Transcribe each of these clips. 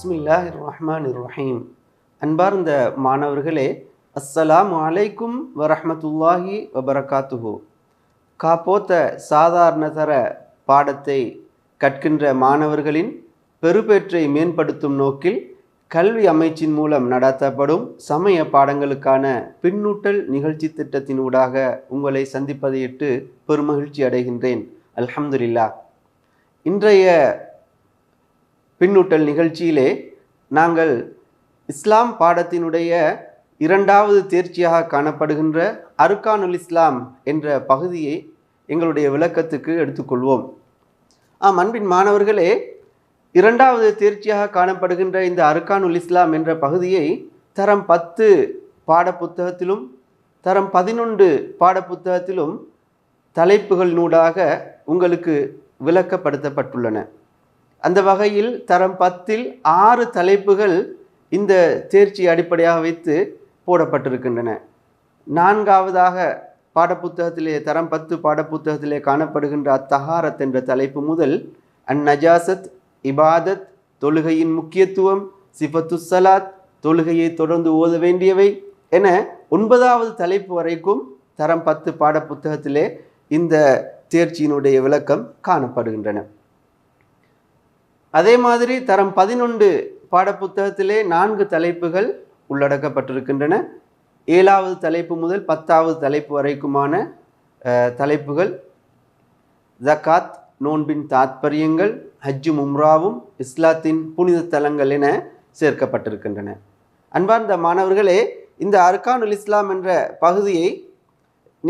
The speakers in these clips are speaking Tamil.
பிஸ்மில்லாஹிர் ரஹ்மானிர் ரஹீம். அன்பார்ந்த மாணவர்களே, அஸ்ஸலாமு அலைக்கும் வரஹ்மத்துல்லாஹி வபரகாத்துஹு. காப்போத்த சாதாரணதர பாடத்தை கற்கின்ற மாணவர்களின் பெறுபேற்றை மேம்படுத்தும் நோக்கில் கல்வி அமைச்சின் மூலம் நடத்தப்படும் சமய பாடங்களுக்கான பின்னூட்டல் நிகழ்ச்சி திட்டத்தினூடாக உங்களை சந்திப்பதையிட்டு பெருமகிழ்ச்சி அடைகின்றேன். அல்ஹம்துலில்லாஹ். இன்றைய பின்னூட்டல் நிகழ்ச்சியிலே நாங்கள் இஸ்லாம் பாடத்தினுடைய இரண்டாவது தேர்ச்சியாக காணப்படுகின்ற அர்கானுல் இஸ்லாம் என்ற பகுதியை எங்களுடைய விளக்கத்துக்கு எடுத்துக்கொள்வோம். அன்பின் மாணவர்களே, இரண்டாவது தேர்ச்சியாக காணப்படுகின்ற இந்த அர்கானுல் இஸ்லாம் என்ற பகுதியை தரம் 10 பாடப்புத்தகத்திலும் தரம் 11 பாடப்புத்தகத்திலும் தலைப்புகளினூடாக உங்களுக்கு விளக்கப்படுத்தப்பட்டுள்ளன. அந்த வகையில் தரம் 10இல் 6 தலைப்புகள் இந்த தேர்ச்சி அடிப்படையாக வைத்து போடப்பட்டிருக்கின்றன. 4ஆவதாக பாடப்புத்தகத்திலே தரம் 10 பாடப்புத்தகத்திலே காணப்படுகின்ற அத்தஹாரத் என்ற தலைப்பு முதல் அந்நஜாசத், இபாதத், தொழுகையின் முக்கியத்துவம், சிஃபத்து ஸலாத், தொழுகையை தொடர்ந்து ஓத வேண்டியவை என 9ஆவது தலைப்பு வரைக்கும் தரம் 10 பாடப்புத்தகத்திலே இந்த தேர்ச்சியினுடைய விளக்கம் காணப்படுகின்றன. அதே மாதிரி தரம் 11 பாடப்புத்தகத்திலே 4 தலைப்புகள் உள்ளடக்கப்பட்டிருக்கின்றன. 7ஆவது தலைப்பு முதல் 10ஆவது தலைப்பு வரைக்குமான தலைப்புகள் ஜகாத், நோன்பின் தாத்பரியங்கள், ஹஜ்ஜும் உம்ராவும், இஸ்லாத்தின் புனித தலங்கள் என சேர்க்கப்பட்டிருக்கின்றன. அன்பார்ந்த மாணவர்களே, இந்த அர்கானுல் இஸ்லாம் என்ற பகுதியை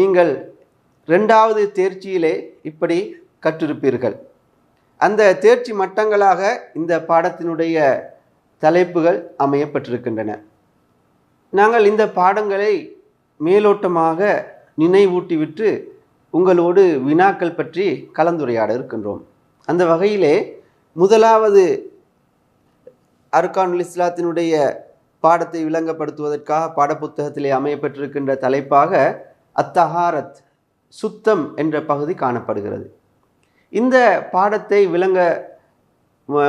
நீங்கள் 2ஆவது தேர்ச்சியிலே இப்படி கற்றிருப்பீர்கள். அந்த தேர்ச்சி மட்டங்களாக இந்த பாடத்தினுடைய தலைப்புகள் அமையப்பட்டிருக்கின்றன. நாங்கள் இந்த பாடங்களை மேலோட்டமாக நினைவூட்டிவிட்டு உங்களோடு வினாக்கள் பற்றி கலந்துரையாட இருக்கின்றோம். அந்த வகையிலே முதலாவது அர்கானுல் இஸ்லாத்தினுடைய பாடத்தை விளங்கப்படுத்துவதற்காக பாடப்புத்தகத்திலே அமையப்பட்டிருக்கின்ற தலைப்பாக அத்தஹாரத், சுத்தம் என்ற பகுதி காணப்படுகிறது. இந்த பாடத்தை விளங்க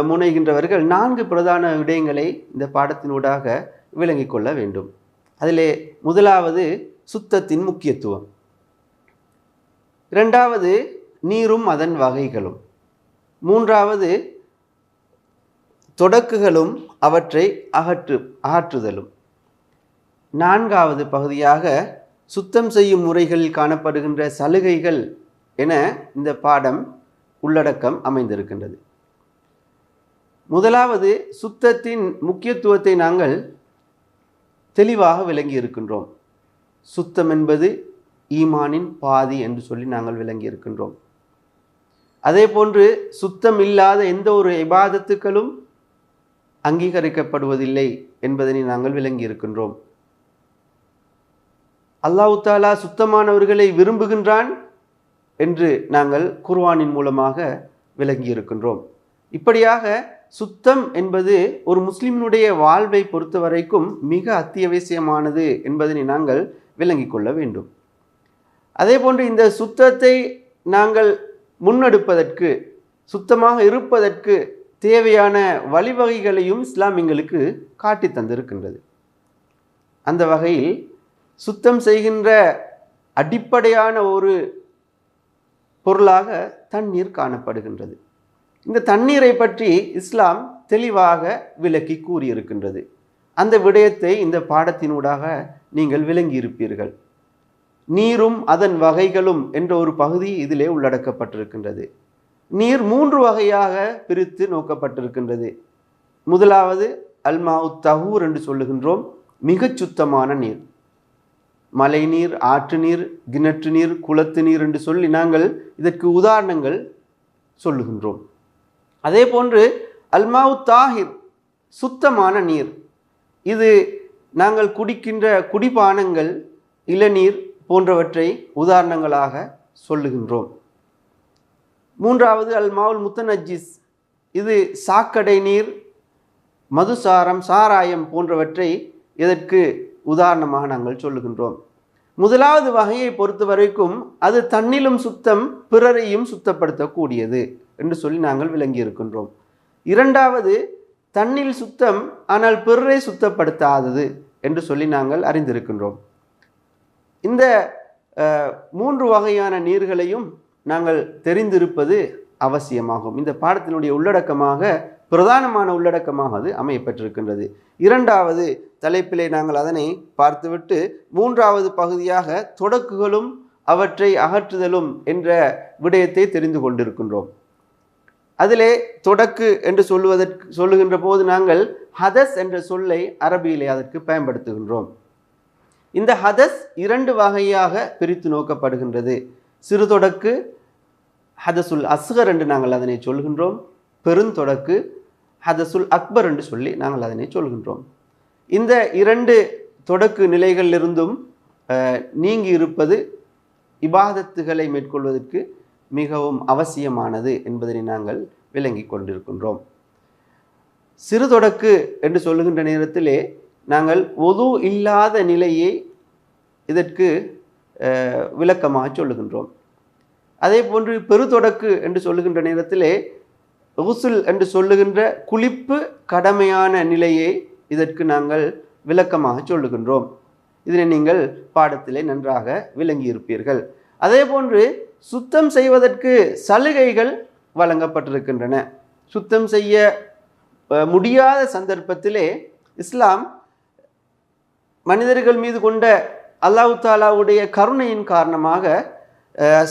முனைகின்றவர்கள் 4 பிரதான விடயங்களை இந்த பாடத்தினூடாக விளங்கிக் கொள்ள வேண்டும். அதிலே முதலாவது சுத்தத்தின் முக்கியத்துவம், 2ஆவது நீரும் அதன் வகைகளும், 3ஆவது தொடக்குகளும் அவற்றை அகற்றுதலும், 4ஆவது பகுதியாக சுத்தம் செய்யும் முறைகளில் காணப்படுகின்ற சலுகைகள் என இந்த பாடம் உள்ளடக்கம் அமைந்திருக்கின்றது. முதலாவது சுத்தத்தின் முக்கியத்துவத்தை நாங்கள் தெளிவாக விளங்கி இருக்கின்றோம். சுத்தம் என்பது ஈமானின் பாதி என்று சொல்லி நாங்கள் விளங்கி இருக்கின்றோம். அதே போன்று சுத்தம் இல்லாத எந்த ஒரு இபாதத்துக்களும் அங்கீகரிக்கப்படுவதில்லை என்பதனை நாங்கள் விளங்கி இருக்கின்றோம். அல்லாஹ் தஆலா சுத்தமானவர்களை விரும்புகின்றான் என்று நாங்கள் குர்ஆனின் மூலமாக விளங்கி இருக்கின்றோம். இப்படியாக சுத்தம் என்பது ஒரு முஸ்லிமினுடைய வாழ்வை பொறுத்த வரைக்கும் மிக அத்தியாவசியமானது என்பதனை நாங்கள் விளங்கி கொள்ள வேண்டும். அதே போன்று இந்த சுத்தத்தை நாங்கள் முன்னெடுப்பதற்கு, சுத்தமாக இருப்பதற்கு தேவையான வழிவகைகளையும் இஸ்லாம் எங்களுக்கு காட்டி தந்திருக்கின்றது. அந்த வகையில் சுத்தம் செய்கின்ற அடிப்படையான ஒரு பொருளாக தண்ணீர் காணப்படுகின்றது. இந்த தண்ணீரை பற்றி இஸ்லாம் தெளிவாக விளக்கி கூறியிருக்கின்றது. அந்த விடயத்தை இந்த பாடத்தினூடாக நீங்கள் விளங்கி இருப்பீர்கள். நீரும் அதன் வகைகளும் என்ற ஒரு பகுதி இதிலே உள்ளடக்கப்பட்டிருக்கின்றது. நீர் 3 வகையாக பிரித்து நோக்கப்பட்டிருக்கின்றது. முதலாவது அல்மாஉ தஹூர் என்று சொல்லுகின்றோம், மிகச் சுத்தமான நீர். மழை நீர், ஆற்று நீர், கிணற்று நீர், குளத்து நீர் என்று சொல்லி நாங்கள் இதற்கு உதாரணங்கள் சொல்லுகின்றோம். அதே போன்று அல்மாஉ தாஹிர், சுத்தமான நீர். இது நாங்கள் குடிக்கின்ற குடிபானங்கள், இளநீர் போன்றவற்றை உதாரணங்களாக சொல்லுகின்றோம். 3ஆவது அல்மாவுல் முத்தனஜிஸ், இது சாக்கடை நீர், மதுசாரம், சாராயம் போன்றவற்றை இதற்கு உதாரணமாக நாங்கள் சொல்லுகின்றோம். முதலாவது வகையை பொறுத்த வரைக்கும் அது தன்னிலும் சுத்தம், பிறரையும் சுத்தப்படுத்தக்கூடியது என்று சொல்லி நாங்கள் விளங்கி இருக்கின்றோம். இரண்டாவது தண்ணீர் சுத்தம், ஆனால் பிறரை சுத்தப்படுத்தாதது என்று சொல்லி நாங்கள் அறிந்திருக்கின்றோம். இந்த 3 வகையான நீர்களையும் நாங்கள் தெரிந்திருப்பது அவசியமாகும். இந்த பாடத்தினுடைய உள்ளடக்கமாக, பிரதானமான உள்ளடக்கமாக அது அமையப்பட்டிருக்கின்றது. 2வது தலைப்பிலே நாங்கள் அதனை பார்த்துவிட்டு 3வது பகுதியாக தொடக்குகளும் அவற்றை அகற்றுதலும் என்ற விடயத்தை தெரிந்து கொண்டிருக்கின்றோம். அதிலே தொடக்கு என்று சொல்லுகின்ற போது நாங்கள் ஹதஸ் என்ற சொல்லை அரபியிலே அதற்கு பயன்படுத்துகின்றோம். இந்த ஹதஸ் 2 வகையாக பிரித்து நோக்கப்படுகின்றது. சிறு தொடக்கு ஹதசுல் அஸ்கர் என்று நாங்கள் அதனை சொல்கின்றோம். பெருந்தொடக்கு ஹதசுல் அக்பர் என்று சொல்லி நாங்கள் அதனை சொல்கின்றோம். இந்த 2 தொடக்கு நிலைகளிலிருந்தும் நீங்கி இருப்பது இபாதத்துகளை மேற்கொள்வதற்கு மிகவும் அவசியமானது என்பதனை நாங்கள் விளங்கி கொண்டிருக்கின்றோம். சிறு தொடக்கு என்று சொல்லுகின்ற நேரத்திலே நாங்கள் ஒது இல்லாத நிலையை இதற்கு விளக்கமாக சொல்லுகின்றோம். அதே போன்று பெருதொடக்கு என்று சொல்லுகின்ற நேரத்திலே உசுல் என்று சொல்லுகின்ற குளிப்பு கடமையான நிலையை இதற்கு நாங்கள் விளக்கமாக சொல்லுகின்றோம். இதனை நீங்கள் பாடத்திலே நன்றாக விளங்கியிருப்பீர்கள். அதே போன்று சுத்தம் செய்வதற்கு சலுகைகள் வழங்கப்பட்டிருக்கின்றன. சுத்தம் செய்ய முடியாத சந்தர்ப்பத்திலே இஸ்லாம் மனிதர்கள் மீது கொண்ட அல்லாஹ் தாலாவுடைய கருணையின் காரணமாக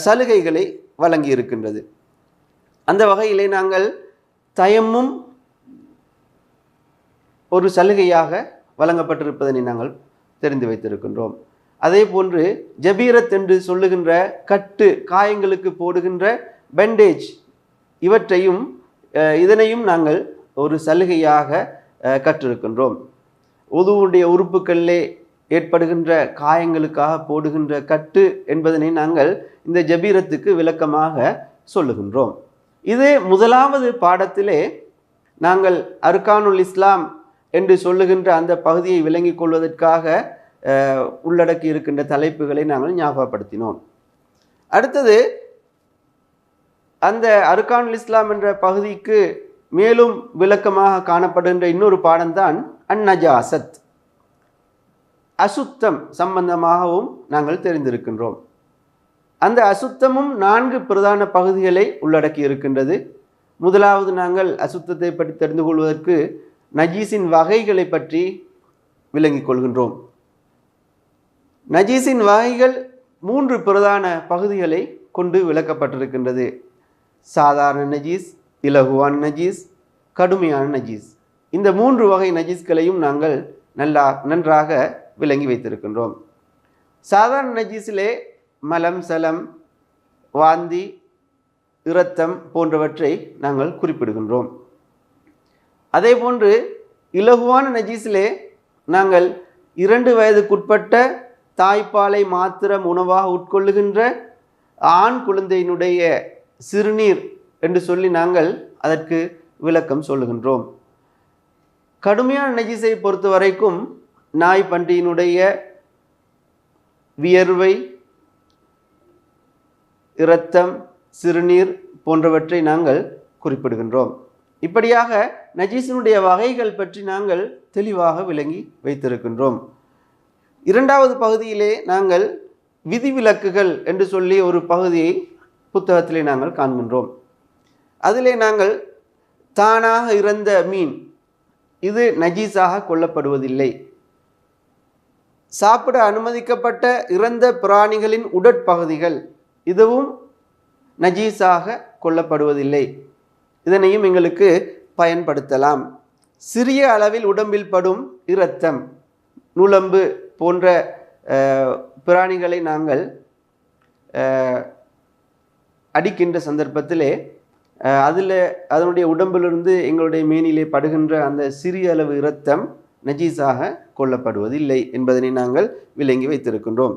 சலுகைகளை வழங்கி இருக்கின்றது. அந்த வகையிலே நாங்கள் தயம்மும் ஒரு சலுகையாக வழங்கப்பட்டிருப்பதனை நாங்கள் தெரிந்து வைத்திருக்கின்றோம். அதே போன்று ஜபீரத் என்று சொல்லுகின்ற கட்டு, காயங்களுக்கு போடுகின்ற பெண்டேஜ், இதனையும் நாங்கள் ஒரு சலுகையாக கற்றிருக்கின்றோம். உதுவுடைய உறுப்புகளிலே ஏற்படுகின்ற காயங்களுக்காக போடுகின்ற கட்டு என்பதனை நாங்கள் இந்த ஜபீரத்துக்கு விளக்கமாக சொல்லுகின்றோம். இது முதலாவது பாடத்திலே நாங்கள் அர்கானுல் இஸ்லாம் என்று சொல்லுகின்ற அந்த பகுதியை விளங்கிக் கொள்வதற்காக உள்ளடக்கி இருக்கின்ற தலைப்புகளை நாங்கள் ஞாபகப்படுத்தினோம். அடுத்தது அந்த அர்கானுல் இஸ்லாம் என்ற பகுதிக்கு மேலும் விளக்கமாக காணப்படுகின்ற இன்னொரு பாடம்தான் அந்நஜாசத், அசுத்தம் சம்பந்தமாகவும் நாங்கள் தெரிந்திருக்கின்றோம். அந்த அசுத்தமும் 4 பிரதான பகுதிகளை உள்ளடக்கி இருக்கின்றது. முதலாவது நாங்கள் அசுத்தத்தை பற்றி தெரிந்து கொள்வதற்கு நஜீஸின் வகைகளை பற்றி விளங்கிக் கொள்கின்றோம். நஜீஸின் வகைகள் 3 பிரதான பகுதிகளை கொண்டு விளக்கப்பட்டிருக்கின்றது. சாதாரண நஜீஸ், இலகுவான நஜீஸ், கடுமையான நஜீஸ். இந்த 3 வகை நஜீஸ்களையும் நாங்கள் நன்றாக விளங்கி வைத்திருக்கின்றோம். சாதாரண நஜீஸிலே மலம், சலம், வாந்தி, இரத்தம் போன்றவற்றை நாங்கள் குறிப்பிடுகின்றோம். அதே போன்று இலகுவான நஜீஸிலே நாங்கள் 2 வயதுக்குட்பட்ட தாய்ப்பாலை மாத்திரம் உணவாக உட்கொள்ளுகின்ற ஆண் குழந்தையினுடைய சிறுநீர் என்று சொல்லி நாங்கள் அதற்கு விளக்கம் சொல்லுகின்றோம். கடுமையான நஜீஸை பொறுத்த வரைக்கும் நாய் பன்றியினுடைய வியர்வை, இரத்தம், சிறுநீர் போன்றவற்றை நாங்கள் குறிப்பிடுகின்றோம். இப்படியாக நஜீஸினுடைய வகைகள் பற்றி நாங்கள் தெளிவாக விளங்கி வைத்திருக்கின்றோம். 2வது பகுதியிலே நாங்கள் விதிவிலக்குகள் என்று சொல்லி ஒரு பகுதியை புத்தகத்திலே நாங்கள் காண்கின்றோம். அதிலே நாங்கள் தானாக இறந்த மீன், இது நஜீஸாக கொள்ளப்படுவதில்லை. சாப்பிட அனுமதிக்கப்பட்ட இறந்த பிராணிகளின் உடற்பகுதிகள், இதுவும் நஜீஸாக கொள்ளப்படுவதில்லை. இதனையும் எங்களுக்கு பயன்படுத்தலாம். சிறிய அளவில் உடம்பில் படும் இரத்தம், நுளம்பு போன்ற பிராணிகளை நாங்கள் அடிக்கின்ற சந்தர்ப்பத்திலே அதனுடைய உடம்பிலிருந்து எங்களுடைய மேனிலே படுகின்ற அந்த சிறிய அளவு இரத்தம் நஜீஸாக கொள்ளப்படுவதில்லை என்பதனை நாங்கள் விளங்கி வைத்திருக்கின்றோம்.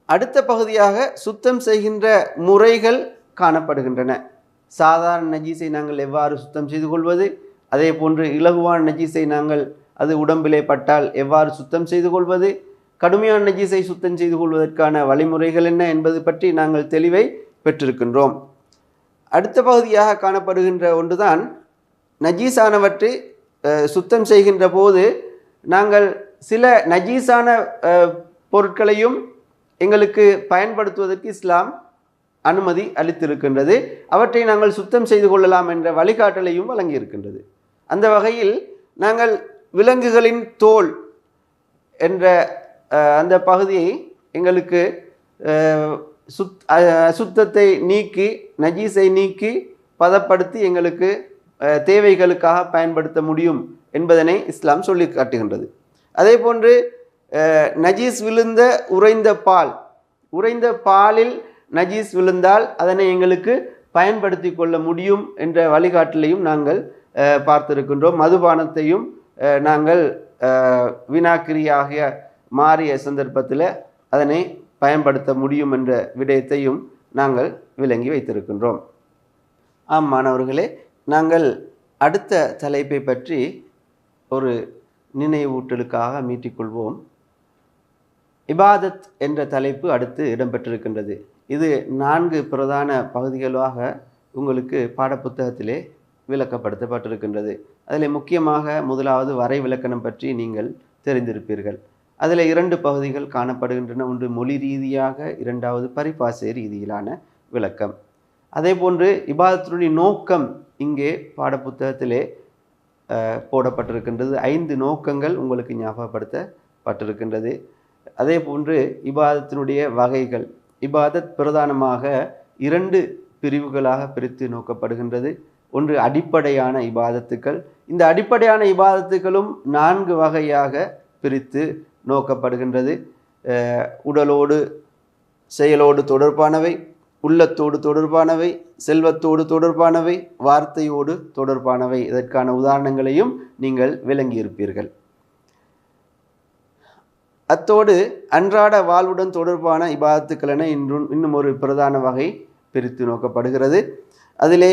அடுத்த பகுதியாக சுத்தம் செய்கின்ற முறைகள் காணப்படுகின்றன. சாதாரண நஜீஸை நாங்கள் எவ்வாறு சுத்தம் செய்து கொள்வது, அதே போன்று இலகுவான நஜீஸை நாங்கள் அது உடம்பிலே பட்டால் எவ்வாறு சுத்தம் செய்து கொள்வது, கடுமையான நஜீஸை சுத்தம் செய்து கொள்வதற்கான வழிமுறைகள் என்ன என்பது பற்றி நாங்கள் தெளிவை பெற்றிருக்கின்றோம். அடுத்த பகுதியாக காணப்படுகின்ற ஒன்றுதான் நஜீஸானவற்றை சுத்தம் செய்கின்ற போது நாங்கள் சில நஜீஸான பொருட்களையும் எங்களுக்கு பயன்படுத்துவதற்கு இஸ்லாம் அனுமதி அளித்திருக்கின்றது. அவற்றை நாங்கள் சுத்தம் செய்து கொள்ளலாம் என்ற வழிகாட்டலையும் வழங்கியிருக்கின்றது. அந்த வகையில் நாங்கள் விலங்குகளின் தோல் என்ற அந்த பகுதியை எங்களுக்கு சுத்தத்தை நீக்கி நஜீஸை நீக்கி பதப்படுத்தி எங்களுக்கு தேவைகளுக்காக பயன்படுத்த முடியும் என்பதனை இஸ்லாம் சொல்லி காட்டுகின்றது. அதே போன்று நஜீஸ் விழுந்த உறைந்த பாலில் நஜீஸ் விழுந்தால் அதனை எங்களுக்கு பயன்படுத்தி கொள்ள முடியும் என்ற வழிகாட்டலையும் நாங்கள் பார்த்திருக்கின்றோம். மதுபானத்தையும் நாங்கள் வினாக்கிரியாக மாறிய சந்தர்ப்பத்தில் அதனை பயன்படுத்த முடியும் என்ற விடயத்தையும் நாங்கள் விளங்கி வைத்திருக்கின்றோம். ஆம் மாணவர்களே, நாங்கள் அடுத்த தலைப்பை பற்றி ஒரு நினைவூட்டலுக்காக மீட்டிக்கொள்வோம். இபாதத் என்ற தலைப்பு அடுத்து இடம்பெற்றிருக்கின்றது. இது 4 பிரதான பகுதிகளாக உங்களுக்கு பாடப்புத்தகத்திலே விளக்கப்படுத்தப்பட்டிருக்கின்றது. அதில் முக்கியமாக முதலாவது வரை விளக்கணம் பற்றி நீங்கள் தெரிந்திருப்பீர்கள். அதில் 2 பகுதிகள் காணப்படுகின்றன. ஒன்று மொழி ரீதியாக, 2வது பரிபாசை ரீதியிலான விளக்கம். அதே போன்று இபாதத்தினுடைய நோக்கம் இங்கே பாடப்புத்தகத்திலே போடப்பட்டிருக்கின்றது. 5 நோக்கங்கள் உங்களுக்கு ஞாபகப்படுத்தப்பட்டிருக்கின்றது. அதே போன்று இபாதத்தினுடைய வகைகள், இபாதத் பிரதானமாக 2 பிரிவுகளாக பிரித்து நோக்கப்படுகின்றது. ஒன்று அடிப்படையான இபாதத்துக்கள். இந்த அடிப்படையான இபாதத்துக்களும் 4 வகையாக பிரித்து நோக்கப்படுகின்றது. உடலோடு செயலோடு தொடர்பானவை, உள்ளத்தோடு தொடர்பானவை, செல்வத்தோடு தொடர்பானவை, வார்த்தையோடு தொடர்பானவை. இதற்கான உதாரணங்களையும் நீங்கள் விளங்கியிருப்பீர்கள். அத்தோடு அன்றாட வாழ்வுடன் தொடர்பான இபாதத்துக்கள் என இன்னும் ஒரு பிரதான வகை பிரித்து நோக்கப்படுகிறது. அதிலே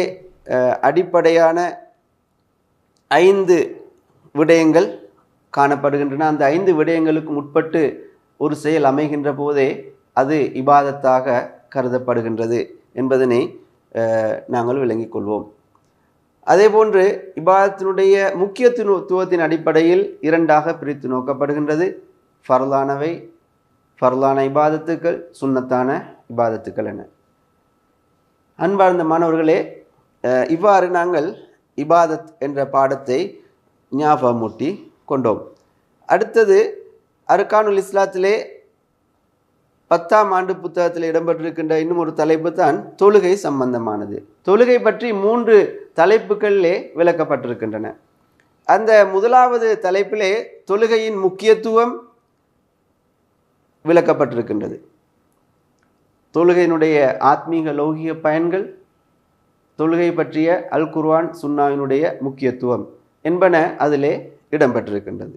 அடிப்படையான 5 விடயங்கள் காணப்படுகின்றன. அந்த 5 விடயங்களுக்கு முற்பட்டு ஒரு செயல் அமைகின்ற போதே அது இபாதத்தாக கருதப்படுகின்றது என்பதனை நாங்கள் விளங்கிக் கொள்வோம். அதே போன்று இபாதத்தினுடைய முக்கியத்துவத்தின் அடிப்படையில் 2ஆக பிரித்து நோக்கப்படுகின்றது. ஃபர்லானவை, ஃபர்லான இபாதத்துக்கள், சுன்னத்தான இபாதத்துக்கள் என. அன்பார்ந்த மாணவர்களே, இவ்வாறு நாங்கள் இபாதத் என்ற பாடத்தை ஞாபகமூட்டி கொண்டோம். அடுத்தது அர்கானுல் இஸ்லாத்திலே 10ஆம் ஆண்டு புத்தகத்தில் இடம்பெற்றிருக்கின்ற இன்னும் ஒரு தலைப்பு தான் தொழுகை சம்பந்தமானது. தொழுகை பற்றி 3 தலைப்புகளிலே விளக்கப்பட்டிருக்கின்றன. அந்த முதலாவது தலைப்பிலே தொழுகையின் முக்கியத்துவம் விளக்கப்பட்டிருக்கின்றது. தொழுகையினுடைய ஆத்மீக லௌகிக பயன்கள், தொழுகை பற்றிய அல் குர்ஆன் சுன்னாவினுடைய முக்கியத்துவம் என்பன அதிலே இடம்பெற்றிருக்கின்றது.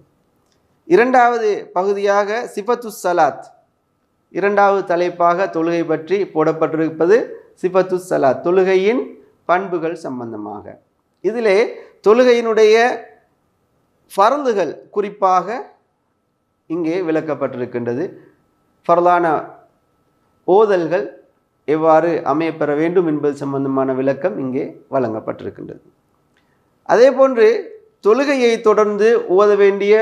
2வது பகுதியாக சிஃபத்து சலாத், 2வது தலைப்பாக தொழுகை பற்றி போடப்பட்டிருப்பது சிஃபத்து சலாத், தொழுகையின் பண்புகள் சம்பந்தமாக. இதிலே தொழுகையினுடைய ஃபர்லுகள் குறிப்பாக இங்கே விளக்கப்பட்டிருக்கின்றது. ஃபர்லான ஓதல்கள் எவ்வாறு அமையப்பெற வேண்டும் என்பது சம்பந்தமான விளக்கம் இங்கே வழங்கப்பட்டிருக்கின்றது. அதே போன்று தொழுகையை தொடர்ந்து ஓத வேண்டிய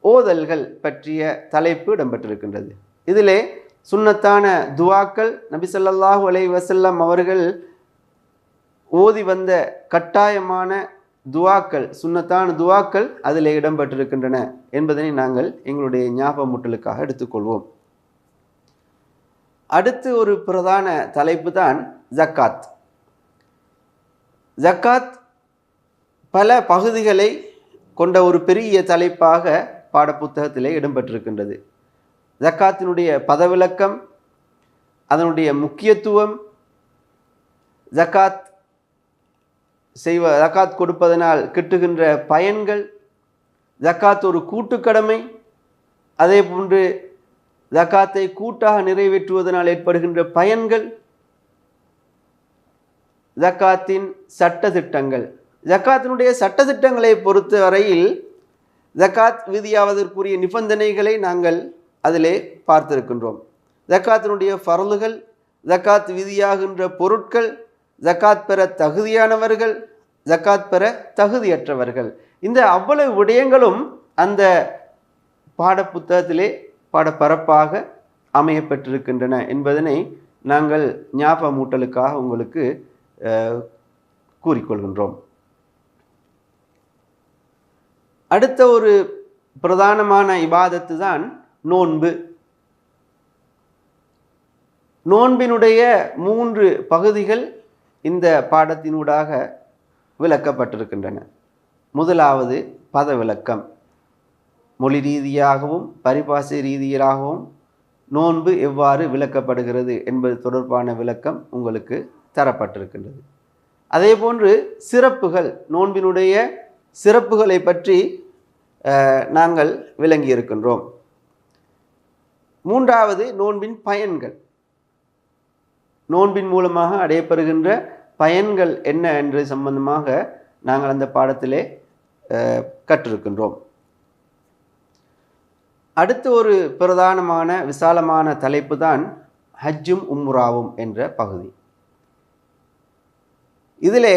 ஓதல்கள் பற்றிய தலைப்பு இடம்பெற்றிருக்கின்றது. இதிலே சுன்னத்தான துவாக்கள், நபி ஸல்லல்லாஹு அலைஹி வஸல்லம் அவர்கள் ஓதி வந்த கட்டாயமான துவாக்கள், சுன்னத்தான துவாக்கள் அதில் இடம்பெற்றிருக்கின்றன என்பதனை நாங்கள் எங்களுடைய ஞாபகமூட்டலுக்காக எடுத்துக்கொள்வோம். அடுத்து ஒரு பிரதான தலைப்பு தான் ஜக்காத். ஜக்காத் பல பகுதிகளை கொண்ட ஒரு பெரிய தலைப்பாக பாடப்புத்தகத்திலே இடம்பெற்றிருக்கின்றது. ஜக்காத்தினுடைய பதவிலக்கம், அதனுடைய முக்கியத்துவம், ஜக்காத் கொடுப்பதனால் கிட்டுகின்ற பயன்கள், ஜக்காத் ஒரு கூட்டுக்கடமை, அதே போன்று ஜக்காத்தை கூட்டாக நிறைவேற்றுவதனால் ஏற்படுகின்ற பயன்கள், ஜக்காத்தின் சட்டதிட்டங்கள். ஜக்காத்தினுடைய சட்டதிட்டங்களை பொறுத்த வரையில் ஜக்காத் விதியாவதற்குரிய நிபந்தனைகளை நாங்கள் அதிலே பார்த்திருக்கின்றோம். ஜக்காத்தினுடைய ஃபர்லுகள், ஜக்காத் விதியாகின்ற பொருட்கள், ஜக்காத் பெற தகுதியானவர்கள், ஜக்காத் பெற தகுதியற்றவர்கள். இந்த அவ்வளவு விடயங்களும் அந்த பாடப்புத்தகத்திலே பாடப்பரப்பாக அமையப்பெற்றிருக்கின்றன என்பதனை நாங்கள் ஞாபகமூட்டலுக்காக உங்களுக்கு கூறிக்கொள்கின்றோம். அடுத்த ஒரு பிரதானமான இபாதத்து தான் நோன்பு. நோன்பினுடைய 3 பகுதிகள் இந்த பாடத்தினூடாக விளக்கப்பட்டிருக்கின்றன. முதலாவது பத விளக்கம். மொழி ரீதியாகவும் பரிபாஷை ரீதியாகவும் நோன்பு எவ்வாறு விளக்கப்படுகிறது என்பது தொடர்பான விளக்கம் உங்களுக்கு தரப்பட்டிருக்கின்றது. அதே போன்று சிறப்புகள், நோன்பினுடைய சிறப்புகளை பற்றி நாங்கள் விளங்கியிருக்கின்றோம். மூன்றாவது நோன்பின் பயன்கள், நோன்பின் மூலமாக அடையப்பெறுகின்ற பயன்கள் என்ன என்று சம்பந்தமாக நாங்கள் அந்த பாடத்திலே கற்றிருக்கின்றோம். அடுத்த ஒரு பிரதானமான விசாலமான தலைப்பு தான் ஹஜ்ஜும் உம்ராவும் என்ற பகுதி. இதிலே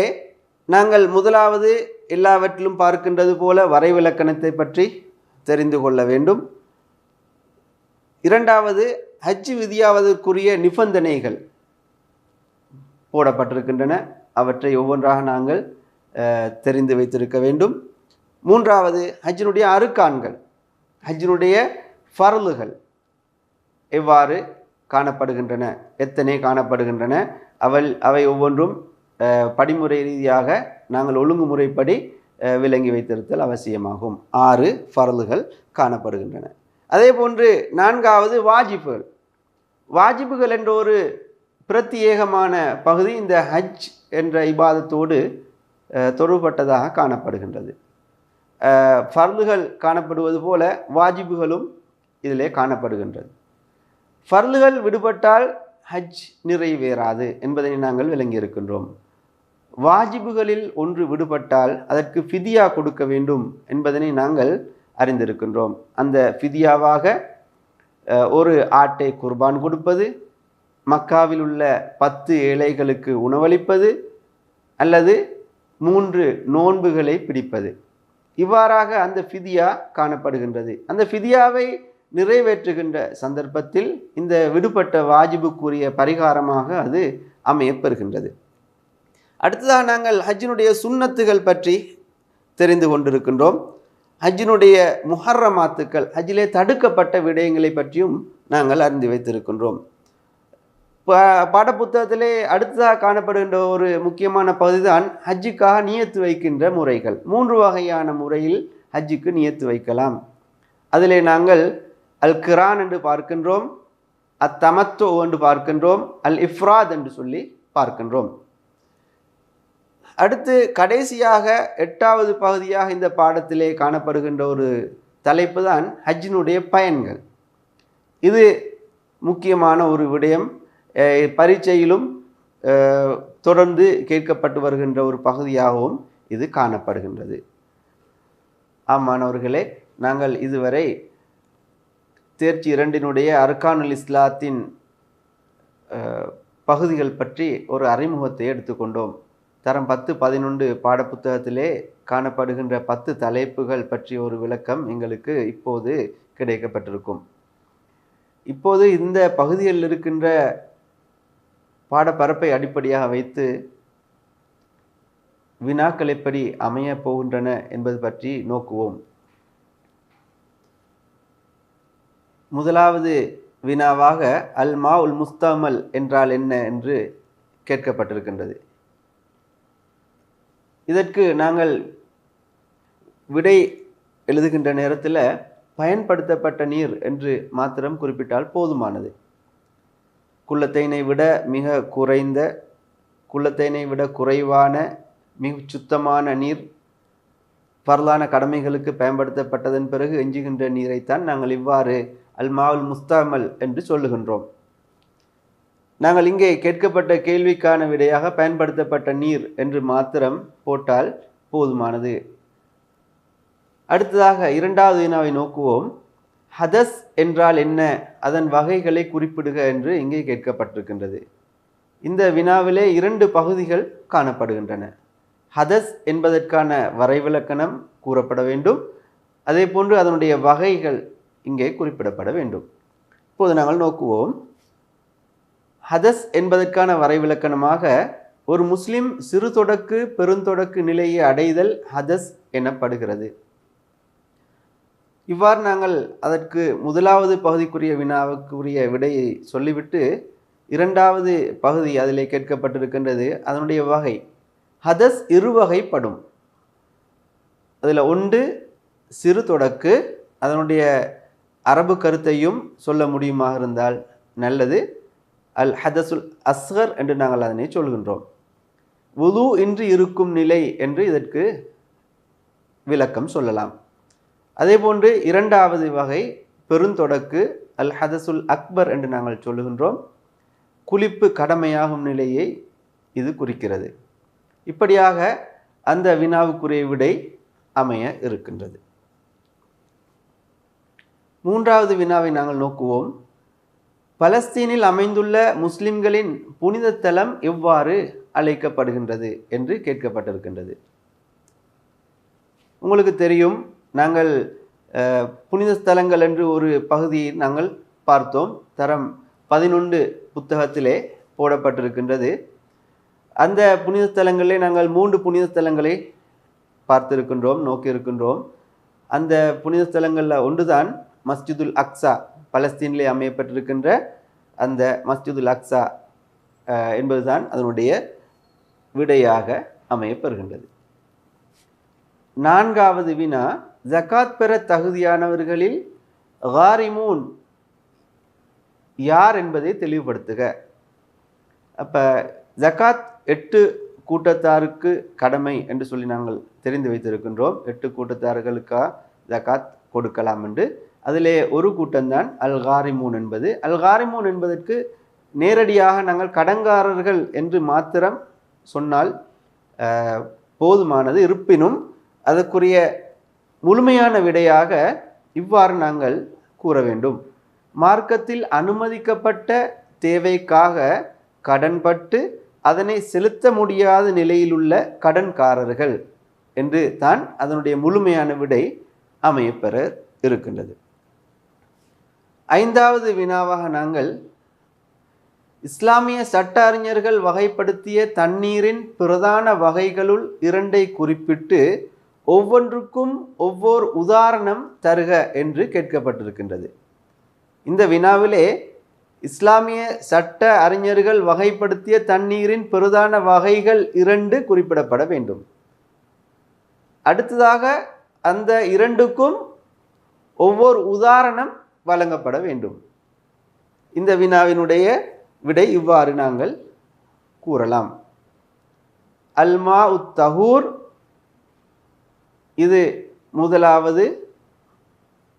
நாங்கள் முதலாவது எல்லாவற்றிலும் பார்க்கின்றது போல வரைவிலக்கணத்தை பற்றி தெரிந்து கொள்ள வேண்டும். இரண்டாவது ஹஜ் விதியாவதற்குரிய நிபந்தனைகள் போடப்பட்டிருக்கின்றன, அவற்றை ஒவ்வொன்றாக நாங்கள் தெரிந்து வைத்திருக்க வேண்டும். மூன்றாவது ஹஜ்ஜினுடைய அருக்கான்கள், ஹஜ்ஜினுடைய ஃபர்லுகள் எவ்வாறு காணப்படுகின்றன, எத்தனை காணப்படுகின்றன, அவை ஒவ்வொன்றும் படிமுறை ரீதியாக நாங்கள் ஒழுங்குமுறைப்படி விளங்கி வைத்திருத்தல் அவசியமாகும். 6 ஃபர்லுகள் காணப்படுகின்றன. அதே போன்று நான்காவது வாஜிபுகள். வாஜிபுகள் என்ற ஒரு பிரத்யேகமான பகுதி இந்த ஹஜ் என்ற இபாதத்தோடு தொடர்பட்டதாக காணப்படுகின்றது. ஃபர்லுகள் காணப்படுவது போல வாஜிபுகளும் இதிலே காணப்படுகின்றது. ஃபர்லுகள் விடுபட்டால் ஹஜ் நிறைவேறாது என்பதை நாங்கள் விளங்கியிருக்கின்றோம். வாஜிபுகளில் ஒன்று விடுபட்டால் அதற்கு ஃபிதியா கொடுக்க வேண்டும் என்பதனை நாங்கள் அறிந்திருக்கின்றோம். அந்த ஃபிதியாவாக ஒரு ஆட்டை குர்பான் கொடுப்பது, மக்காவில் உள்ள 10 ஏழைகளுக்கு உணவளிப்பது, அல்லது 3 நோன்புகளை பிடிப்பது, இவ்வாறாக அந்த ஃபிதியா காணப்படுகின்றது. அந்த ஃபிதியாவை நிறைவேற்றுகின்ற சந்தர்ப்பத்தில் இந்த விடுபட்ட வாஜிபுக்குரிய பரிகாரமாக அது அமையப்பெறுகின்றது. அடுத்ததாக நாங்கள் ஹஜ்ஜினுடைய சுன்னத்துகள் பற்றி தெரிந்து கொண்டிருக்கின்றோம். ஹஜ்ஜினுடைய முஹர்ரமாத்துக்கள், ஹஜ்ஜிலே தடுக்கப்பட்ட விடயங்களை பற்றியும் நாங்கள் அறிந்து வைத்திருக்கின்றோம். பாடப்புத்தகத்திலே அடுத்ததாக காணப்படுகின்ற ஒரு முக்கியமான பகுதி தான் ஹஜ்ஜுக்காக நியத்து வைக்கின்ற முறைகள். 3 வகையான முறையில் ஹஜ்ஜுக்கு நியத்து வைக்கலாம். அதிலே நாங்கள் அல் கிரான் என்று பார்க்கின்றோம், அத்தமத்தோ என்று பார்க்கின்றோம், அல் இஃப்ராத் என்று சொல்லி பார்க்கின்றோம். அடுத்து கடைசியாக 8வது பகுதியாக இந்த பாடத்திலே காணப்படுகின்ற ஒரு தலைப்பு தான் ஹஜ்ஜினுடைய பயன்கள். இது முக்கியமான ஒரு விடயம், பரீட்சையிலும் தொடர்ந்து கேட்கப்பட்டு வருகின்ற ஒரு பகுதியாகவும் இது காணப்படுகின்றது. மாணவர்களே, நாங்கள் இதுவரை தேர்ச்சி 2னுடைய அர்கானுல் இஸ்லாத்தின் பகுதிகள் பற்றி ஒரு அறிமுகத்தை எடுத்துக்கொண்டோம். தரம் 10, 11 பாடப்புத்தகத்திலே காணப்படுகின்ற 10 தலைப்புகள் பற்றிய ஒரு விளக்கம் எங்களுக்கு இப்போது கிடைக்கப்பட்டிருக்கும். இப்போது இந்த பகுதியில் இருக்கின்ற பாடப்பரப்பை அடிப்படையாக வைத்து வினாக்கள் எப்படி அமைய போகின்றன என்பது பற்றி நோக்குவோம். முதலாவது வினாவாக அல் மா உல் முஸ்தமல் என்றால் என்ன என்று கேட்கப்பட்டிருக்கின்றது. இதற்கு நாங்கள் விடை எழுதுகின்ற நேரத்தில் பயன்படுத்தப்பட்ட நீர் என்று மாத்திரம் குறிப்பிட்டால் போதுமானது. குள்ளத்தைனை விட மிக குறைந்த, குள்ளத்தைனை விட குறைவான, மிக சுத்தமான நீர் பரலான கடமைகளுக்கு பயன்படுத்தப்பட்டதன் பிறகு எஞ்சுகின்ற நீரைத்தான் நாங்கள் இவ்வாறு அல் மாவுல் முஸ்தமல் என்று சொல்லுகின்றோம். நாங்கள் இங்கே கேட்கப்பட்ட கேள்விக்கான விடையாக பயன்படுத்தப்பட்ட நீர் என்று மாத்திரம் போட்டால் போதுமானது. அடுத்ததாக 2வது வினாவை நோக்குவோம். ஹதஸ் என்றால் என்ன, அதன் வகைகளை குறிப்பிடுக என்று இங்கே கேட்கப்பட்டிருக்கின்றது. இந்த வினாவிலே 2 பகுதிகள் காணப்படுகின்றன. ஹதஸ் என்பதற்கான வரைவிலக்கணம் கூறப்பட வேண்டும். அதே போன்று அதனுடைய வகைகள் இங்கே குறிப்பிடப்பட வேண்டும். இப்போது நாங்கள் நோக்குவோம். ஹதஸ் என்பதற்கான வரைவிலக்கணமாக ஒரு முஸ்லிம் சிறு தொடக்கு பெருந்தொடக்கு நிலையை அடைதல் ஹதஸ் எனப்படுகிறது. இவ்வாறு நாங்கள் அதற்கு முதலாவது பகுதிக்குரிய வினாவுக்குரிய விடையை சொல்லிவிட்டு இரண்டாவது பகுதி அதிலே கேட்கப்பட்டிருக்கின்றது. அதனுடைய வகை ஹதஸ் இருவகைப்படும். அதில் ஒன்று சிறு தொடக்கு, அதனுடைய அரபு கருத்தையும் சொல்ல முடியுமாக இருந்தால் நல்லது. அல் ஹதசுல் அஸ்கர் என்று நாங்கள் அதனை சொல்கின்றோம். வுது இன்றி இருக்கும் நிலை என்று இதற்கு விளக்கம் சொல்லலாம். அதே போன்று இரண்டாவது வகை பெருந்தொடக்கு அல் ஹதசுல் அக்பர் என்று நாங்கள் சொல்லுகின்றோம். குளிப்பு கடமையாகும் நிலையை இது குறிக்கிறது. இப்படியாக அந்த வினாவுக்குரிய விடை அமைய இருக்கின்றது. மூன்றாவது வினாவை நாங்கள் நோக்குவோம். பலஸ்தீனில் அமைந்துள்ள முஸ்லிம்களின் புனித தலம் எவ்வாறு அழைக்கப்படுகின்றது என்று கேட்கப்பட்டிருக்கின்றது. உங்களுக்கு தெரியும், நாங்கள் புனித ஸ்தலங்கள் என்று ஒரு பகுதியை நாங்கள் பார்த்தோம். தரம் 11 புத்தகத்திலே போடப்பட்டிருக்கின்றது. அந்த புனித ஸ்தலங்களிலே நாங்கள் 3 புனித ஸ்தலங்களை பார்த்திருக்கின்றோம், நோக்கியிருக்கின்றோம். அந்த புனித ஸ்தலங்களில் ஒன்றுதான் மஸ்ஜிதுல் அக்ஸா, பலஸ்தீனிலே அமையப்பட்டிருக்கின்ற அந்த மஸ்ஜிதுல் அக்ஸா என்பதுதான் அதனுடைய விடையாக அமையப்பெறுகின்றது. நான்காவது வினா, ஜகாத் பெற தகுதியானவர்களில் காரிமூன் யார் என்பதை தெளிவுபடுத்துக. அப்போ ஜகாத் 8 கூட்டத்தாருக்கு கடமை என்று சொல்லி நாங்கள் தெரிந்து வைத்திருக்கின்றோம். 8 கூட்டத்தார்களுக்கா ஜகாத் கொடுக்கலாம் என்று. அதிலே ஒரு கூட்டம்தான் அல் காரிமூன் என்பது. அல் காரிமூன் என்பதற்கு நேரடியாக நாங்கள் கடன்காரர்கள் என்று மாத்திரம் சொன்னால் போதுமானது. இருப்பினும் அதற்குரிய முழுமையான விடையாக இவ்வாறு நாங்கள் கூற வேண்டும். மார்க்கத்தில் அனுமதிக்கப்பட்ட தேவைக்காக கடன்பட்டு அதனை செலுத்த முடியாத நிலையிலுள்ள கடன்காரர்கள் என்று தான் அதனுடைய முழுமையான விடை அமையப்பெற இருக்கின்றது. ஐந்தாவது வினாவாக நாங்கள் இஸ்லாமிய சட்ட அறிஞர்கள் வகைப்படுத்திய தண்ணீரின் பிரதான வகைகளுள் 2ஐ குறிப்பிட்டு ஒவ்வொன்றுக்கும் ஒவ்வொரு உதாரணம் தருக என்று கேட்கப்பட்டிருக்கின்றது. இந்த வினாவிலே இஸ்லாமிய சட்ட அறிஞர்கள் வகைப்படுத்திய தண்ணீரின் பிரதான வகைகள் 2 குறிப்பிடப்பட வேண்டும். அடுத்ததாக அந்த 2க்கும் ஒவ்வொரு உதாரணம் வழங்கப்பட வேண்டும். இந்த வினாவினுடைய விடை இவ்வாறு நாங்கள் கூறலாம். அல்மா உத் தஹூர், இது முதலாவது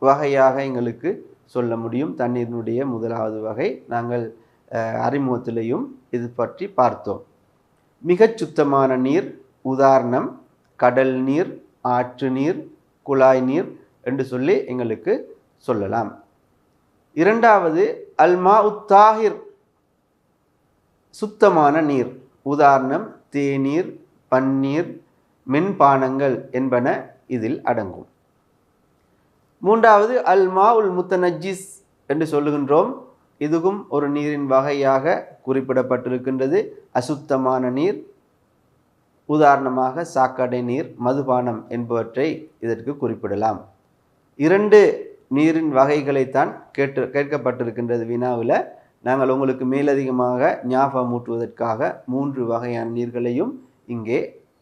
வகையாக எங்களுக்கு சொல்ல முடியும். தண்ணீரினுடைய முதலாவது வகை நாங்கள் அறிமுகத்திலையும் இது பற்றி பார்த்தோம். மிகச் சுத்தமான நீர், உதாரணம் கடல் நீர், ஆற்று நீர், குழாய் நீர் என்று சொல்லி எங்களுக்கு சொல்லலாம். இரண்டாவது அல்மா உத்தாஹிர், சுத்தமான நீர், உதாரணம் தேநீர், பன்னீர், மென்பானங்கள் என்பன இதில் அடங்கும். மூன்றாவது அல்மா உல் முத்தனஜிஸ் என்று சொல்லுகின்றோம். இதுவும் ஒரு நீரின் வகையாக குறிப்பிடப்பட்டிருக்கின்றது. அசுத்தமான நீர், உதாரணமாக சாக்கடை நீர், மதுபானம் என்பவற்றை இதற்கு குறிப்பிடலாம். 2 நீரின் வகைகளைத்தான் கேட்கப்பட்டிருக்கின்றது வினாவில். நாங்கள் உங்களுக்கு மேலதிகமாக ஞாபகமூட்டுவதற்காக 3 வகையான நீர்களையும் இங்கே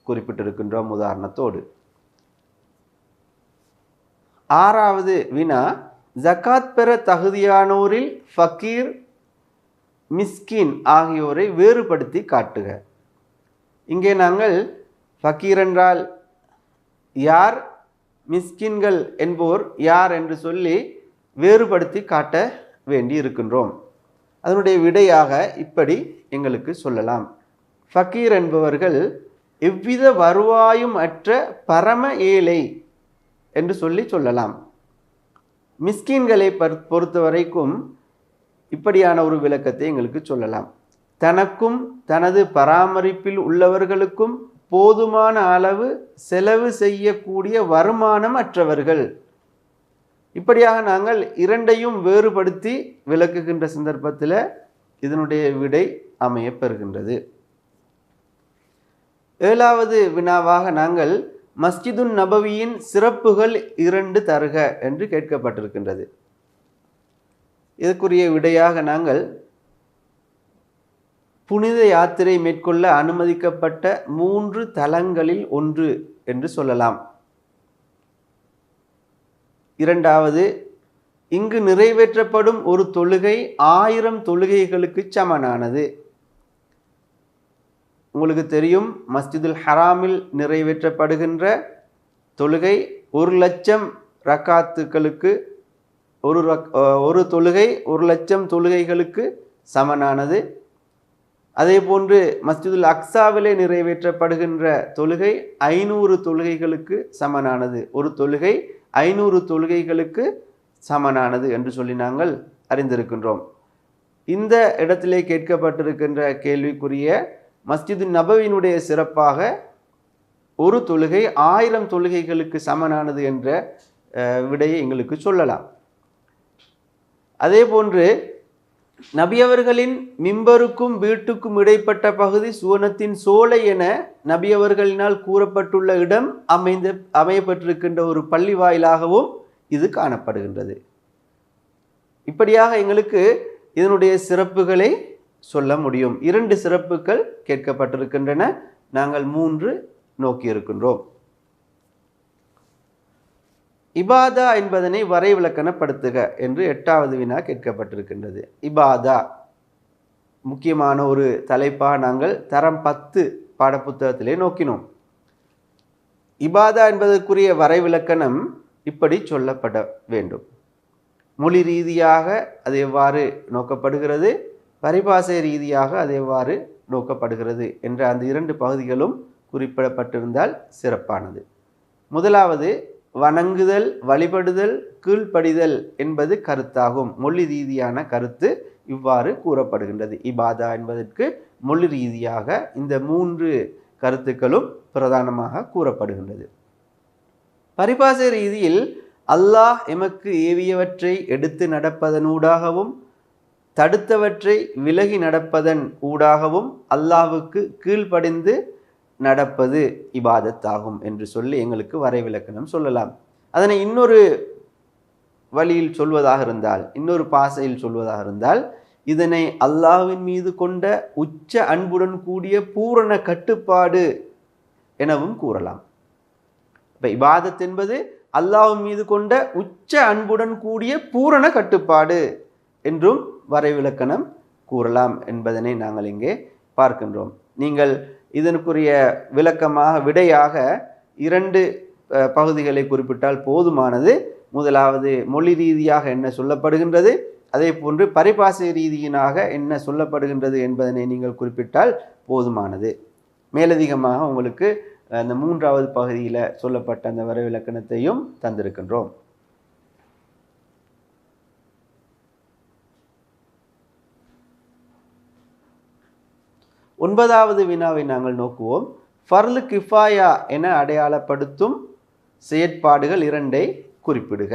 குறிப்பிட்டிருக்கின்றோம் உதாரணத்தோடு. ஆறாவது வினா, ஜகாத் பெற தகுதியானோரில் ஃபக்கீர், மிஸ்கின் ஆகியோரை வேறுபடுத்தி காட்டுக. இங்கே நாங்கள் ஃபக்கீர் என்றால் யார், மிஸ்கின்கள் என்போர் யார் என்று சொல்லி வேறுபடுத்தி காட்ட வேண்டி இருக்கின்றோம். அதனுடைய விடையாக இப்படி எங்களுக்கு சொல்லலாம். ஃபக்கீர் என்பவர்கள் எவ்வித வருவாயும் அற்ற பரம ஏழை என்று சொல்லலாம். மிஸ்கின்களை பொறுத்த வரைக்கும் இப்படியான ஒரு விளக்கத்தை எங்களுக்கு சொல்லலாம். தனக்கும் தனது பராமரிப்பில் உள்ளவர்களுக்கும் போதுமான அளவு செலவு செய்யக்கூடிய வருமானம் அற்றவர்கள். இப்படியாக நாங்கள் இரண்டையும் வேறுபடுத்தி விளக்குகின்ற சந்தர்ப்பத்தில் இதனுடைய விடை அமைய பெறுகின்றது. 7வது வினாவாக நாங்கள் மஸ்ஜிதுன் நபவியின் சிறப்புகள் 2 தருக என்று கேட்கப்பட்டிருக்கின்றது. இதற்குரிய விடையாக நாங்கள் புனித யாத்திரை மேற்கொள்ள அனுமதிக்கப்பட்ட 3 தலங்களில் ஒன்று என்று சொல்லலாம். 2வது, இங்கு நிறைவேற்றப்படும் ஒரு தொழுகை 1000 தொழுகைகளுக்கு சமனானது. உங்களுக்கு தெரியும், மஸ்ஜிதுல் ஹராமில் நிறைவேற்றப்படுகின்ற தொழுகை 1,00,000 ரக்காத்துக்களுக்கு ஒரு தொழுகை 1,00,000 தொழுகைகளுக்கு சமனானது. அதே போன்று மஸ்ஜிதுல் அக்ஸாவிலே நிறைவேற்றப்படுகின்ற தொழுகை 500 தொழுகைகளுக்கு சமனானது. ஒரு தொழுகை 500 தொழுகைகளுக்கு சமனானது என்று சொல்லி நாங்கள் அறிந்திருக்கின்றோம். இந்த இடத்திலே கேட்கப்பட்டிருக்கின்ற கேள்விக்குரிய மஸ்ஜிது நபவியினுடைய சிறப்பாக ஒரு தொழுகை 1000 தொழுகைகளுக்கு சமனானது என்ற விடையை எங்களுக்கு சொல்லலாம். அதே போன்று நபியவர்களின் மிம்பருக்கும் வீட்டுக்கும் இடைப்பட்ட பகுதி சுவனத்தின் சோலை என நபியவர்களினால் கூறப்பட்டுள்ள இடம் அமையப்பட்டிருக்கின்ற ஒரு பள்ளி வாயிலாகவும் இது காணப்படுகின்றது. இப்படியாக எங்களுக்கு இதனுடைய சிறப்புகளை சொல்ல முடியும். 2 சிறப்புகள் கேட்கப்பட்டிருக்கின்றன, நாங்கள் 3 நோக்கி இருக்கின்றோம். இபாதா என்பதனை வரைவிலக்கணப்படுத்துக என்று 8வது வினா கேட்கப்பட்டிருக்கின்றது. இபாதா முக்கியமான ஒரு தலைப்பாக நாங்கள் தரம் 10 பாடப்புத்தகத்திலே நோக்கினோம். இபாதா என்பதற்குரிய வரைவிலக்கணம் இப்படி சொல்லப்பட வேண்டும். மொழி ரீதியாக அது எவ்வாறு நோக்கப்படுகிறது, பரிபாசை ரீதியாக அது எவ்வாறு நோக்கப்படுகிறது என்ற அந்த 2 பகுதிகளும் குறிப்பிடப்பட்டிருந்தால் சிறப்பானது. முதலாவது, வணங்குதல், வழிபடுதல், கீழ்ப்படிதல் என்பது கருத்தாகும். மொழி ரீதியான கருத்து இவ்வாறு கூறப்படுகின்றது. இபாதா என்பதற்கு மொழி ரீதியாக இந்த 3 கருத்துக்களும் பிரதானமாக கூறப்படுகின்றது. பரிபாசை ரீதியில் அல்லாஹ் எமக்கு ஏவியவற்றை எடுத்து நடப்பதனூடாகவும் தடுத்தவற்றை விலகி நடப்பதன் ஊடாகவும் அல்லாஹ்வுக்கு கீழ்ப்படிந்து நடப்பது இபாதத்தாகும் என்று சொல்லி எங்களுக்கு வரைவிலக்கணம் சொல்லலாம். அதனை இன்னொரு வழியில் சொல்வதாக இருந்தால், இன்னொரு பாசையில் சொல்வதாக இருந்தால், இதனை அல்லாஹ்வின் மீது கொண்ட உச்ச அன்புடன் கூடிய பூரண கட்டுப்பாடு எனவும் கூறலாம். இப்போ இபாதத் என்பது அல்லாஹ்வின் மீது கொண்ட உச்ச அன்புடன் கூடிய பூரண கட்டுப்பாடு என்றும் வரைவிலக்கணம் கூறலாம் என்பதனை நாங்கள் இங்கே பார்க்கின்றோம். நீங்கள் இதனுக்குரிய விளக்கமாக விடையாக 2 பகுதிகளை குறிப்பிட்டால் போதுமானது. முதலாவது, மொழி ரீதியாக என்ன சொல்லப்படுகின்றது, அதே போன்று பரிபாசை ரீதியினாக என்ன சொல்லப்படுகின்றது என்பதனை நீங்கள் குறிப்பிட்டால் போதுமானது. மேலதிகமாக உங்களுக்கு அந்த 3வது பகுதியில் சொல்லப்பட்ட அந்த வரைவிலக்கணத்தையும் தந்திருக்கின்றோம். 9வது வினாவை நாங்கள் நோக்குவோம். ஃபர்லு கிஃபாயா என அடையாளப்படுத்தும் செயற்பாடுகள் 2ஐ குறிப்பிடுக.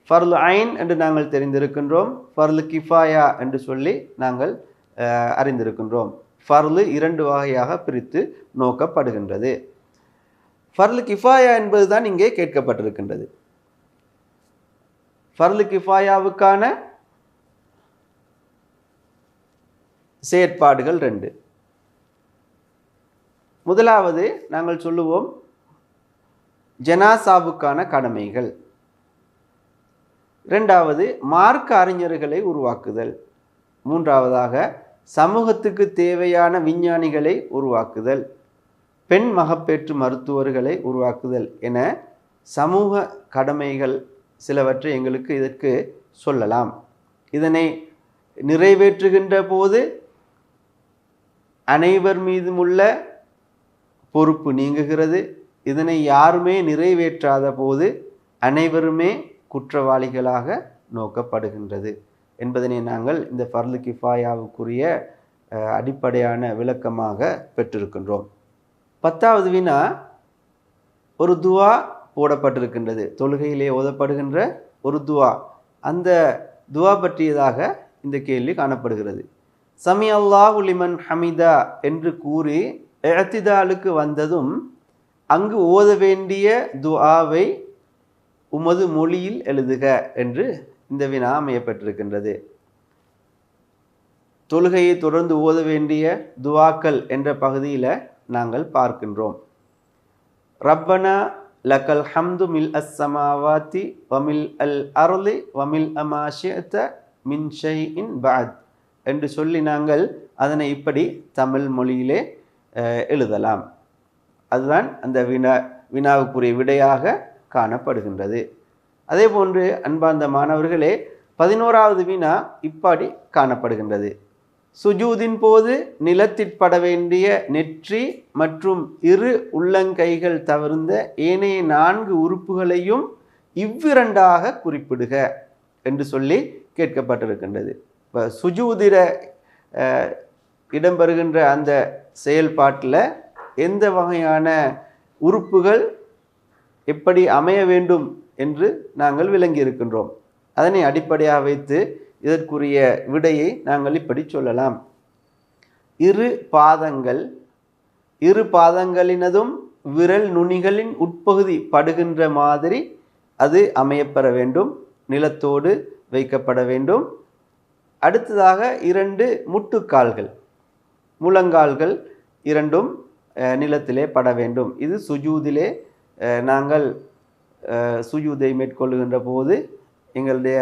ஃபர்லு ஐன் என்று நாங்கள் தெரிந்திருக்கின்றோம், ஃபர்லு கிஃபாயா என்று சொல்லி நாங்கள் அறிந்திருக்கின்றோம். ஃபர்லு 2 வகையாக பிரித்து நோக்கப்படுகின்றது. ஃபர்லு கிஃபாயா என்பதுதான் இங்கே கேட்கப்பட்டிருக்கின்றது. ஃபர்லு கிஃபாயாவுக்கான செயற்பாடுகள் 2. முதலாவது நாங்கள் சொல்லுவோம் ஜனாசாவுக்கான கடமைகள். 2வது மார்க்க அறிஞர்களை உருவாக்குதல். 3வதாக சமூகத்துக்கு தேவையான விஞ்ஞானிகளை உருவாக்குதல், பெண் மகப்பேற்று மருத்துவர்களை உருவாக்குதல் என சமூக கடமைகள் சிலவற்றை எங்களுக்கு இதற்கு சொல்லலாம். இதனை நிறைவேற்றுகின்ற போது அனைவர் மீதும் உள்ள பொறுப்பு நீங்குகிறது. இதனை யாருமே நிறைவேற்றாத போது அனைவருமே குற்றவாளிகளாக நோக்கப்படுகின்றது என்பதனை நாங்கள் இந்த ஃபர்லு கிஃபாயாவுக்குரிய அடிப்படையான விளக்கமாக பெற்றிருக்கின்றோம். 10வது வினா ஒரு துவா போடப்பட்டிருக்கின்றது. தொழுகையிலே ஓதப்படுகின்ற ஒரு துவா. அந்த துவா பற்றியதாக இந்த கேள்வி காணப்படுகிறது. சமி அல்லாஹு லிமன் ஹமிதா என்று கூறி இஅ்திதாலுக்கு வந்ததும் அங்கு ஓத வேண்டிய துஆவை உமது மொழியில் எழுதுக என்று இந்த வினா அமையப்பட்டிருக்கின்றது. தொழுகையை தொடர்ந்து ஓத வேண்டிய துவாக்கள் என்ற பகுதியில் நாங்கள் பார்க்கின்றோம். ரப்பனா லக்கல் ஹம்து மில் அஸ்ஸமாவாத்தி வமில் அல் அர்லி வமில் அமா ஷிஅத மின் ஷைஇன் பஅத் என்று சொல்லி நாங்கள் அதனை இப்படி தமிழ் மொழியிலே எழுதலாம். அதுதான் அந்த வினாவுக்குரிய விடையாக காணப்படுகின்றது. அதே போன்று அன்பார்ந்த மாணவர்களே, 11வது வினா இப்படி காணப்படுகின்றது. சுஜூதின் போது நிலத்திற்பட வேண்டிய நெற்றி மற்றும் இரு உள்ளங்கைகள் தவிர்ந்த ஏனைய 4 உறுப்புகளையும் இவ்விரண்டாக குறிப்பிடுக என்று சொல்லி கேட்கப்பட்டிருக்கின்றது. இப்போ சுஜூதிர இடம்பெறுகின்ற அந்த செயல்பாட்டில் எந்த வகையான உறுப்புகள் எப்படி அமைய வேண்டும் என்று நாங்கள் விளங்கி இருக்கின்றோம். அதனை அடிப்படையாக வைத்து இதற்குரிய விடையை நாங்கள் இப்படி சொல்லலாம். இரு பாதங்களினதும் விரல் நுனிகளின் உட்பகுதி படுகின்ற மாதிரி அது அமையப்பெற வேண்டும், நிலத்தோடு வைக்கப்பட வேண்டும். அடுத்ததாக 2 முட்டுக்கால்கள், முழங்கால்கள் இரண்டும் நிலத்திலே பட வேண்டும். இது சுஜூதிலே நாங்கள் சுஜூதை மேற்கொள்ளுகின்ற போது எங்களுடைய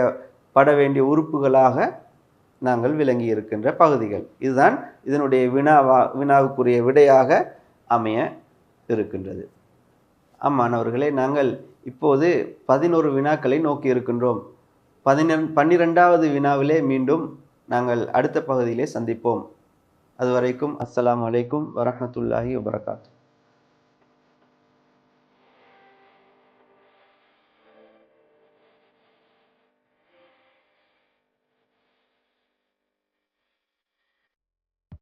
பட வேண்டிய உறுப்புகளாக நாங்கள் விளங்கி இருக்கின்ற பகுதிகள். இதுதான் இதனுடைய வினாவுக்குரிய விடையாக அமைய இருக்கின்றது. மாணவர்களே, நாங்கள் இப்போது 11 வினாக்களை நோக்கி இருக்கின்றோம். 12வது வினாவிலே மீண்டும் நாங்கள் அடுத்த பகுதியிலே சந்திப்போம். அதுவரைக்கும் அஸ்ஸலாமு அலைக்கும் வரஹ்மத்துல்லாஹி வபரகாத்துஹு.